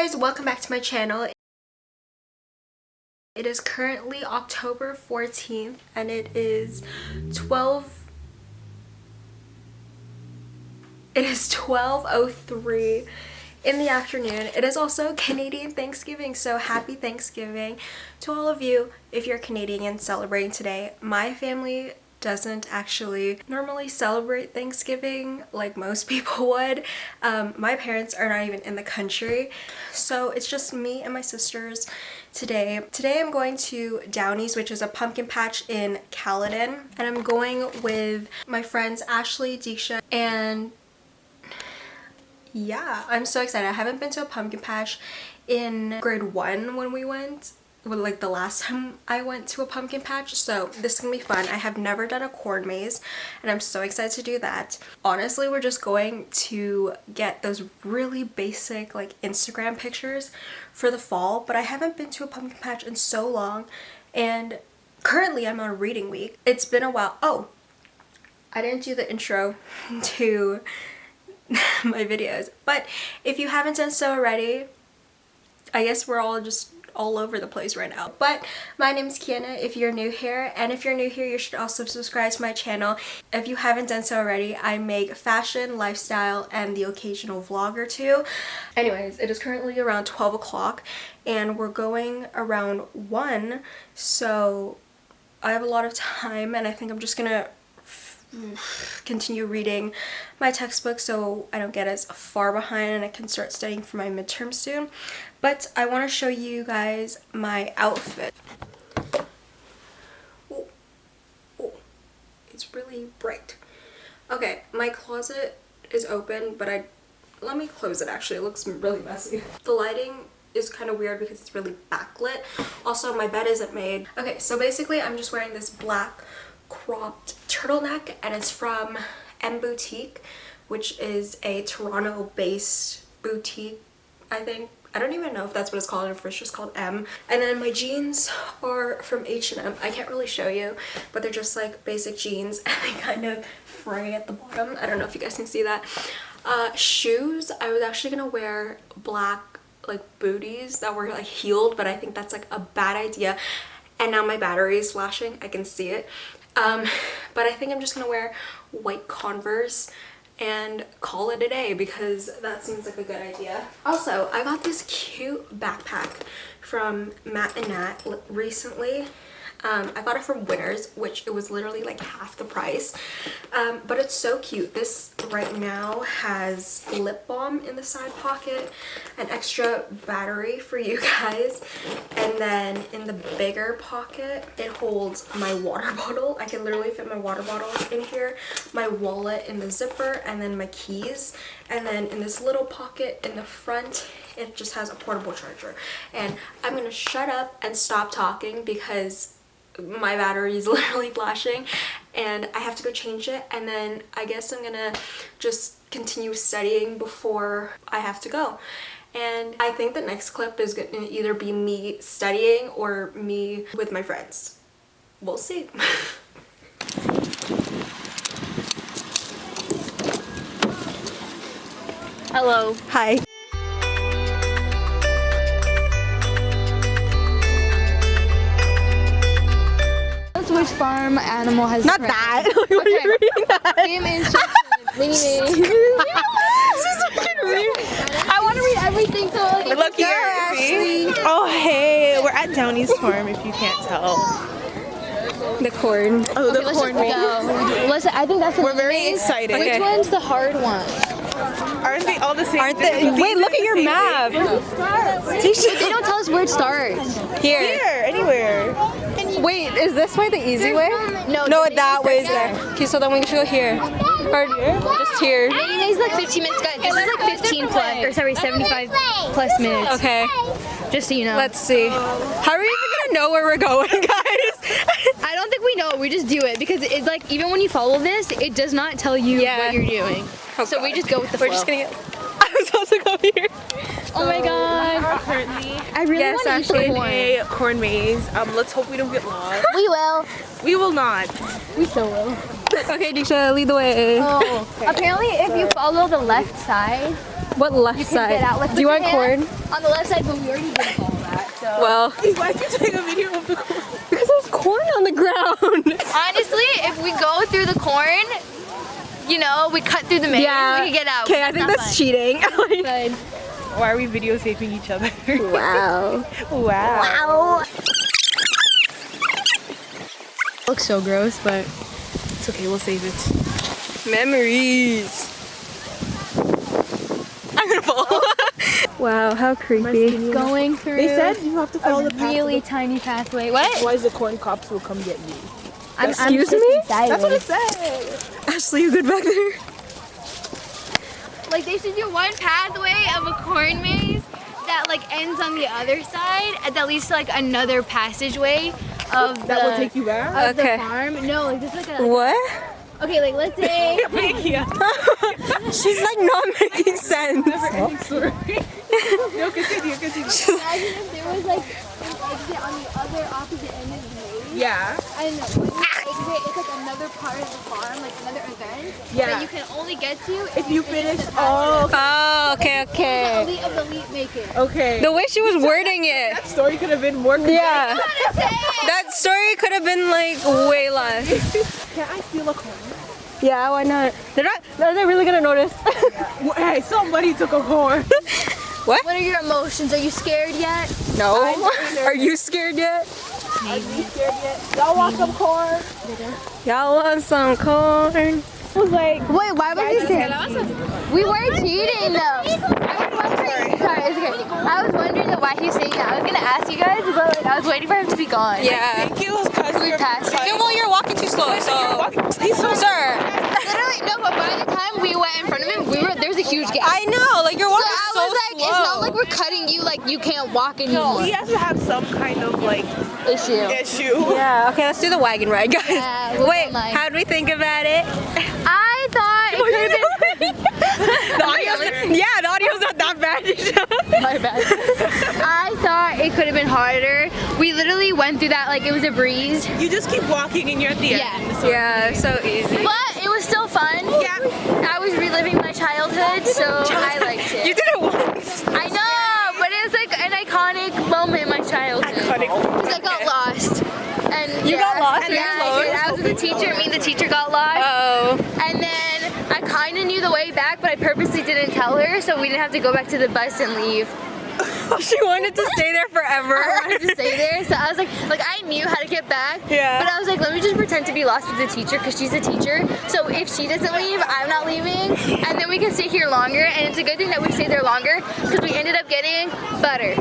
guys, welcome back to my channel. It is currently October 14th and it is 12:03 in the afternoon. It is also Canadian Thanksgiving, so happy Thanksgiving to all of you if you're Canadian celebrating today. My family doesn't actually normally celebrate Thanksgiving like most people would. My parents are not even in the country, so it's just me and my sisters today. Today I'm going to Downey's, which is a pumpkin patch in Caledon, and I'm going with my friends Ashley, Deisha, and yeah, I'm so excited. I haven't been to a pumpkin patch in grade 1 when we went. Like the last time I went to a pumpkin patch, so this is gonna be fun. I have never done a corn maze and I'm so excited to do that. Honestly, we're just going to get those really basic like Instagram pictures for the fall, but I haven't been to a pumpkin patch in so long, and currently I'm on reading week. It's been a while. Oh, I didn't do the intro to my videos, but if you haven't done so already, I guess we're all just all over the place right now. But my name is Kiana if you're new here, and if you're new here you should also subscribe to my channel. If you haven't done so already, I make fashion, lifestyle, and the occasional vlog or two. Anyways, it is currently around 12 o'clock and we're going around 1, so I have a lot of time, and I think I'm just gonna continue reading my textbook so I don't get as far behind and I can start studying for my midterm soon. But I want to show you guys my outfit. Oh, it's really bright. Okay, my closet is open, but let me close it actually. It looks really messy. The lighting is kind of weird because it's really backlit. Also, my bed isn't made. Okay, so basically I'm just wearing this black cropped turtleneck, and it's from M Boutique, which is a Toronto based boutique, I think. I don't even know if that's what it's called, or it's just called M. And then my jeans are from H&M. I can't really show you, but they're just like basic jeans and they kind of fray at the bottom. I don't know if you guys can see that. Shoes, I was actually gonna wear black like booties that were like heeled, but I think that's like a bad idea. And now my battery is flashing, I can see it. But I think I'm just gonna wear white Converse and call it a day because that seems like a good idea. Also, I got this cute backpack from Matt and Nat recently. I got it from Winners, which it was literally like half the price, but it's so cute. This right now has lip balm in the side pocket, an extra battery for you guys, and then in the bigger pocket it holds my water bottle. I can literally fit my water bottle in here, my wallet in the zipper, and then my keys. And then in this little pocket in the front it just has a portable charger. And I'm gonna shut up and stop talking because my battery is literally flashing and I have to go change it, and then I guess I'm gonna just continue studying before I have to go. And I think the next clip is gonna either be me studying or me with my friends. We'll see. Hello. Hi. Which farm animal has Not that. What are you reading that? Game instructions. I want to read everything, so like, look here, Ashley. Oh hey, we're at Downey's farm if you can't tell. The corn. Oh, the let's corn just go. Listen, I think that's We're very excited. Which one's the hard one? Aren't they all the same? Aren't they? Wait, look at your map. But they don't tell us where it starts. Here, anywhere. Wait, is this way the easy way? No, that way is there. Okay, so then we should go here. Or just here. It's like 15 minutes, guys. This is like 15 plus, or sorry, 75 plus minutes. Okay. Just so you know. Let's see. How are we even gonna know where we're going, guys? I don't think we know. We just do it because it's like even when you follow this, it does not tell you what you're doing. Oh, so God. we just go with the flow. We're just gonna get. I was supposed to go here. Oh my God. Currently, I really want to eat the corn. a corn maze. Let's hope we don't get lost. We will. We will not. We still will. Okay, Deisha, lead the way. Oh. Okay. Apparently, if you follow the left side, What left you can side? get out. Like, do you put want your hand- corn? on the left side, but we already did all that. So Well, Why'd you take a video of the corn? because there's corn on the ground. honestly, if we go through the corn, you know, we cut through the maze, we can get out. Okay, I think that's cheating. But Why are we videotaping each other? Wow. Wow. looks so gross, but It's okay, we'll save it. Memories. I'm gonna fall. Wow, how creepy. going through They said you have to follow a the path. really tiny pathway. What? Otherwise the corn cops will come get you. Excuse me? That's what it said. Ashley, you good back there? Like they should do one pathway of a corn maze that like ends on the other side and that leads to like another passageway of That will take you back? of Okay. the farm. No, like just like a What? okay, like let's say She's like not making sense. Sorry. No, continue. imagine if there was like an exit on the other opposite end of the maze. Yeah. I don't know. When you exit, it's like another part of the farm, like another event Yeah. that you can only get to If you finish the all. Oh, okay, The okay. elite of the elite make it. Okay. The way she was wording it. That story could have been more. Yeah. That story could have been like way less. Can I steal a corn? Yeah, why not? Are they really gonna notice? Hey, somebody took a corn. What are your emotions? Are you scared yet? No. Are you scared yet? Are you scared yet? Y'all want some corn? Y'all want some corn? I was like, Wait, why was you saying? We weren't cheating though. Sorry, it's okay. I was wondering though why he's saying that. I was gonna ask you guys, but like I was waiting for him to be gone. Yeah. thank you, because We passed. Yeah, well, you're walking too slow, so. He's so Sir, Literally, no, but by the time we went in front of him, there's a huge gap. I know, like you're So walking I so was like, slow. it's not like we're cutting you, like you can't walk anymore. He has to have some kind of like Issue. issue. Yeah, okay, let's do the wagon ride, guys. Yeah, we'll Wait, go live. how'd we think about it? I thought it could have been. The audio's not that bad. My bad. I thought it could have been harder. We literally went through that like it was a breeze. You just keep walking and you're at the Yeah. end. So Yeah, so easy. But it was still fun. Yeah. I was reliving my childhood, so I liked it. You did it once. I know, but it was like an iconic moment in my childhood. Because I got lost. And You got lost? Yeah, I did. I was with the teacher. Me and the teacher got lost. Oh. And then I kind of knew the way back, but I purposely didn't tell her, so we didn't have to go back to the bus and leave. She wanted to stay there forever. I wanted to stay there, so I was like I knew how to get back. Yeah. But I was like, let me just pretend to be lost with the teacher because she's a teacher. So if she doesn't leave, I'm not leaving, and then we can stay here longer. And it's a good thing that we stayed there longer because we ended up getting butter.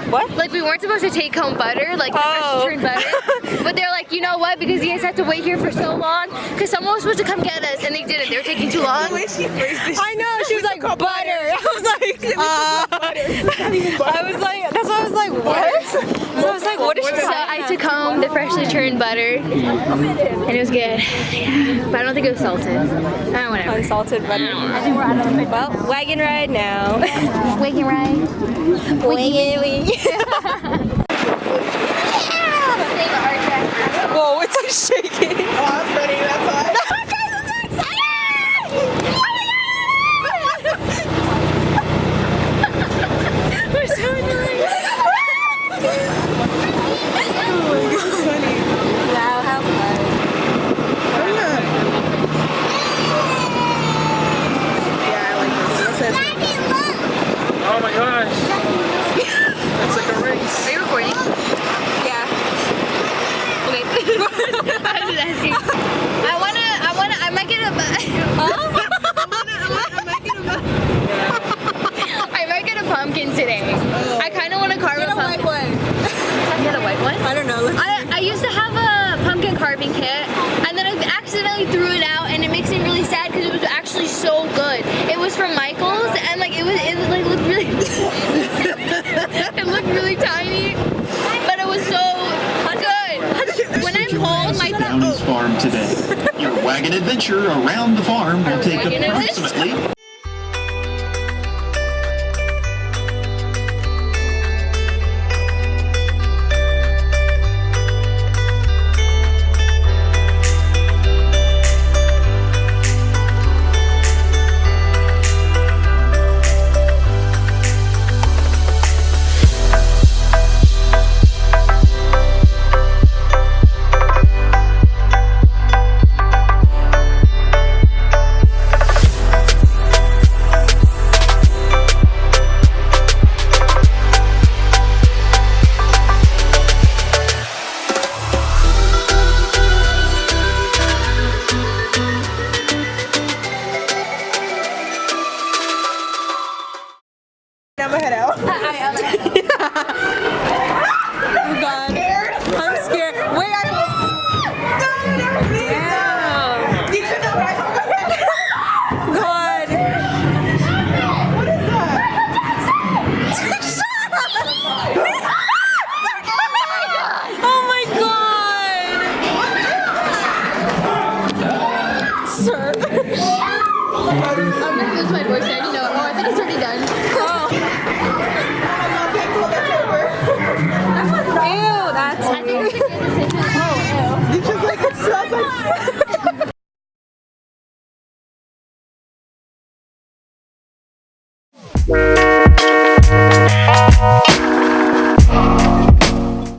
What? Like we weren't supposed to take home butter, like Oh. fresh butter. But they're like, you know what? Because you guys have to wait here for so long, because someone was supposed to come get us, and they didn't. They were taking too long. the way she phrased it. I know, she was like, butter. I was like, I was like, that's why I was like, what? So I was like, what is she So saying? I took home the freshly churned butter, and it was good. Yeah. But I don't think it was salted. Whatever. Unsalted butter. Well, wagon ride now. Waking right. Whoa, it's like shaking. Oh, I'm ready, that's why. We're so annoying. Wow, how fun. Yeah, I like this. Oh my gosh. That's like a race. Are you recording? Yeah. Okay. I was just asking. I might get a I might get a pumpkin today. I kind of want to carve a pumpkin. one. Get a white one? I don't know. I used to have a pumpkin carving kit, and then I accidentally threw it out, and it makes me really sad because it was actually so good. It was from Michael's, and like it like looked really it looked really tiny, but it was so good. When I'm home, my Downey's farm today. Your wagon adventure around the farm will take wagon adventure? approximately